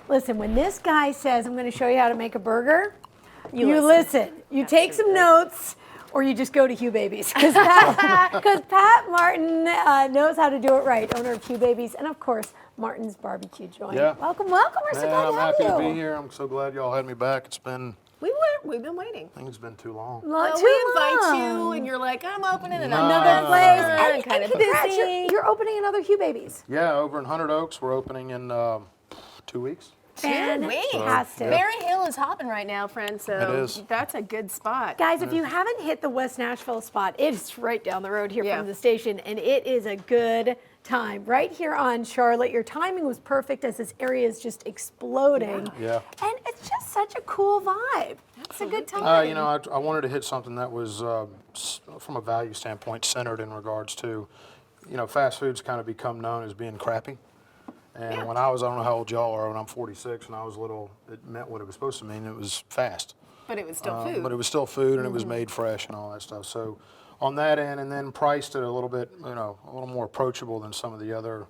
Listen, when this guy says, I'm going to show you how to make a burger, you listen. You take some notes, or you just go to Hugh Babies. Because Pat Martin knows how to do it right, owner of Hugh Babies, and of course, Martin's Barbecue Joint. Yeah. Welcome, welcome. We're so glad to I'm have happy you. to be here. I'm so glad y'all had me back. It's been, We've been waiting. I think it's been too long. Well, we invite you, and you're like, I'm opening Another place. And kind of congrats, busy. you're opening another Hugh Babies. Yeah, over in 100 Oaks. We're opening in 2 weeks. Fantastic. Berry Hill is hopping right now, friends, so It is. that's a good spot. Guys, if you haven't hit the West Nashville spot, it's right down the road here Yeah. from the station, and it is a good time. Right here on Charlotte, your timing was perfect as this area is just exploding. Yeah. And it's just such a cool vibe. It's a good time. You know, I wanted to hit something that was, from a value standpoint, centered in regards to, you know, fast food's kind of become known as being crappy. And when I don't know how old y'all are, when I'm 46, when I was little, it meant what it was supposed to mean. It was fast. But it was still food. But it was still food, and it was made fresh and all that stuff. So on that end, and then priced it a little bit, you know, a little more approachable than some of the other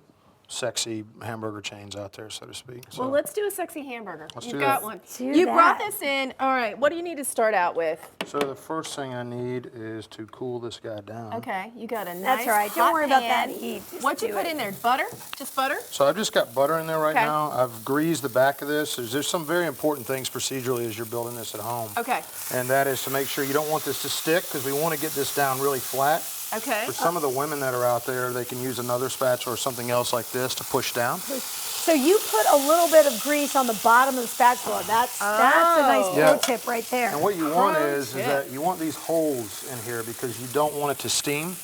sexy hamburger chains out there, so to speak. So, Well, let's do a sexy hamburger. Let's You've do got that. one. Do You brought that. this in. All right, what do you need to start out with? so the first thing I need is to cool this guy down. Okay, you got a nice That's all right. Don't hot worry about pan. that heat. Just What you do put it. in there? Butter? Just butter? So I've just got butter in there right Okay. now. I've greased the back of this. There's some very important things procedurally as you're building this at home. Okay. And that is to make sure you don't want this to stick, because we want to get this down really flat. Okay. For some of the women that are out there, they can use another spatula or something else like this to push down. So you put a little bit of grease on the bottom of the spatula. That's a nice pro Yeah. tip right there. And what you want Pro is tip. that you want these holes in here because you don't want it to steam.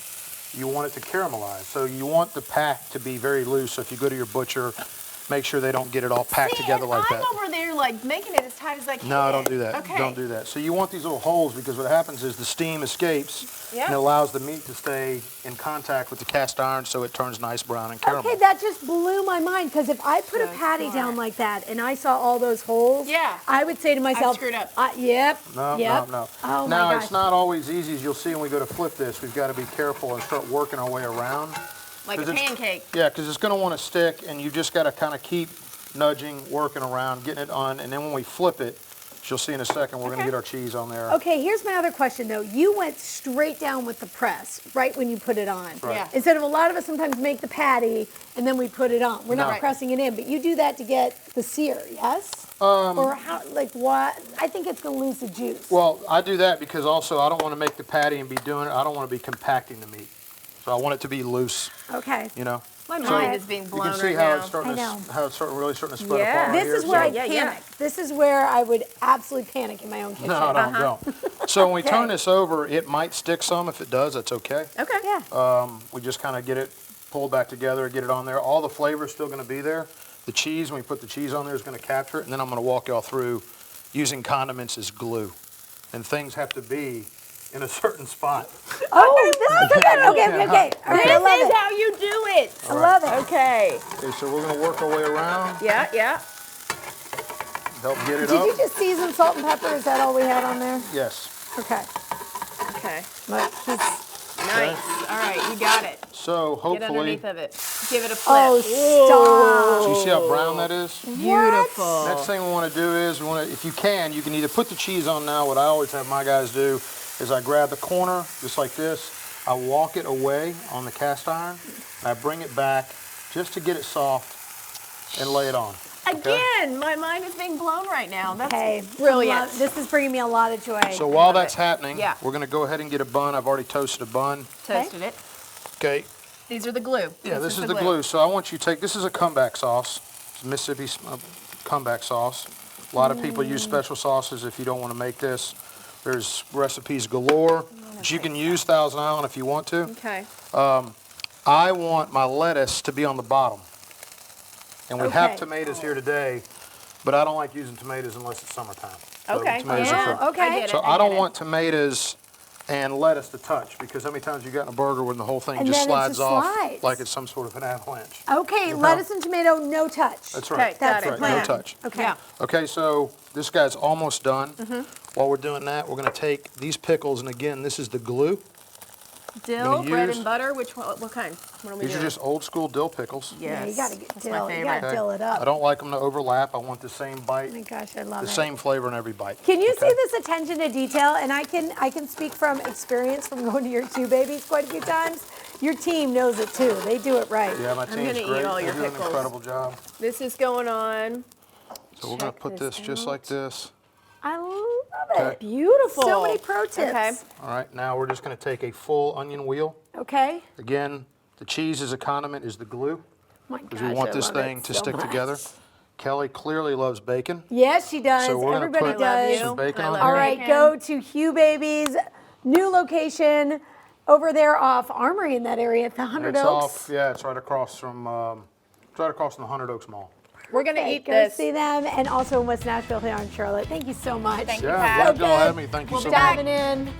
You want it to caramelize. So you want the pack to be very loose. So if you go to your butcher, make sure they don't get it all packed together like I'm that. over there like making it as tight as I can. No, don't do that. Okay. Don't do that. So you want these little holes, because what happens is the steam escapes Yeah. and it allows the meat to stay in contact with the cast iron, so it turns nice brown and caramel. Okay, that just blew my mind, because if I put a So patty smart. down like that and I saw all those holes, Yeah. I would say to myself, screwed up. Yep. No, yep. no. Oh now, my it's gosh. not always easy, as you'll see when we go to flip this. We've got to be careful and start working our way around. Like a 'Cause it's- pancake. Yeah, because it's going to want to stick, and you just got to kind of keep nudging, working around, getting it on, and then when we flip it, as you'll see in a second, we're going to get our cheese on there. Okay, here's my other question though. You went straight down with the press right when you put it on. Right. Yeah. Instead of a lot of us sometimes make the patty and then we put it on. We're not No. pressing it in, but you do that to get the sear, yes? Or how, like what? I think it's going to lose the juice. Well, I do that because also I don't want to make the patty and be doing it. I don't want to be compacting the meat. So I want it to be loose, Okay. you know. My So mind is being you blown can see right how now. it's starting I know. really starting to spread Yeah. apart. This here, is where I so- Yeah, panic. yeah. This is where I would absolutely panic in my own kitchen. No, don't. So when we turn Okay. this over, it might stick some. If it does, that's okay. Okay. Yeah. We just kind of get it pulled back together, get it on there. All the flavor is still going to be there. The cheese, when we put the cheese on there, is going to capture it. And then I'm going to walk y'all through using condiments as glue. And things have to be in a certain spot. Oh, this is good. Okay. All right, I This love is it. how you do it. I love it. Okay. Okay, so we're going to work our way around, Yeah, yeah. help get it Did up. you just season salt and pepper? Is that all we had on there? Yes. Okay. Okay. But he's- Nice. All right, you got it. So Get hopefully, underneath of it. Give it a flip. Oh, stop. so you see how brown that is? Beautiful. Next thing we want to do is, if you can either put the cheese on now. What I always have my guys do is I grab the corner, just like this. I walk it away on the cast iron, and I bring it back just to get it soft and lay it on. Okay? Again, my mind is being blown right now. That's Okay. brilliant. This is bringing me a lot of joy. So while love that's it. happening, Yeah. we're going to go ahead and get a bun. I've already toasted a bun. Toasted it. Okay. These are the glue. Yeah, this is the glue. So I want you to take, this is a comeback sauce. It's Mississippi comeback sauce. A lot of people use special sauces if you don't want to make this. There's recipes galore. But you can use Thousand Island if you want to. Okay. I want my lettuce to be on the bottom. And we have Okay. tomatoes here today, but I don't like using tomatoes unless it's summertime. So Okay. tomatoes are Yeah, fruit. okay. I get it. So I don't want tomatoes and lettuce to touch, because how many times you got in a burger when the whole thing And just then it slides just off slides. like it's some sort of an avalanche. Okay, lettuce and tomato, no touch. That's right. Okay, got it. Right, plan. no touch. Okay. Yeah. Okay, so this guy's almost done. Mm-hmm. While we're doing that, we're going to take these pickles, and again, this is the glue. Dill, gonna bread use- and butter. Which one? What kind? What are we These are doing? just old school dill pickles. Yes. Yeah, you gotta get That's my dill. You favorite. gotta dill it up. I don't like them to overlap. I want the same bite, Oh my gosh, I love the it. same flavor in every bite. Can you Okay? see this attention to detail? And I can speak from experience from going to your Q Babies quite a few times. Your team knows it too. They do it right. Yeah, my gonna team's eat great. all They your do an pickles. incredible job. This is going on. So we're gonna Check put this this just out. like this. I love it. Okay. Beautiful. So many pro tips. Okay. All right, now we're just gonna take a full onion wheel. Okay. Again, the cheese as a condiment is the glue, My because gosh, we want I this love thing it to so stick much. together. Kelly clearly loves bacon. Yes, she does. So we're gonna Everybody put does. some bacon I on love here. All right, Bacon. go to Hugh Babies, new location over there off Armory in that area at the 100 It's Oaks. off, yeah, it's right across from the 100 Oaks Mall. We're gonna Okay, eat go this. see them, and also in West Nashville here in Charlotte. Thank you so much. Thank you, Yeah, Pat. I'm glad y'all good. had me. Thank you We'll so be much. back. Diving in.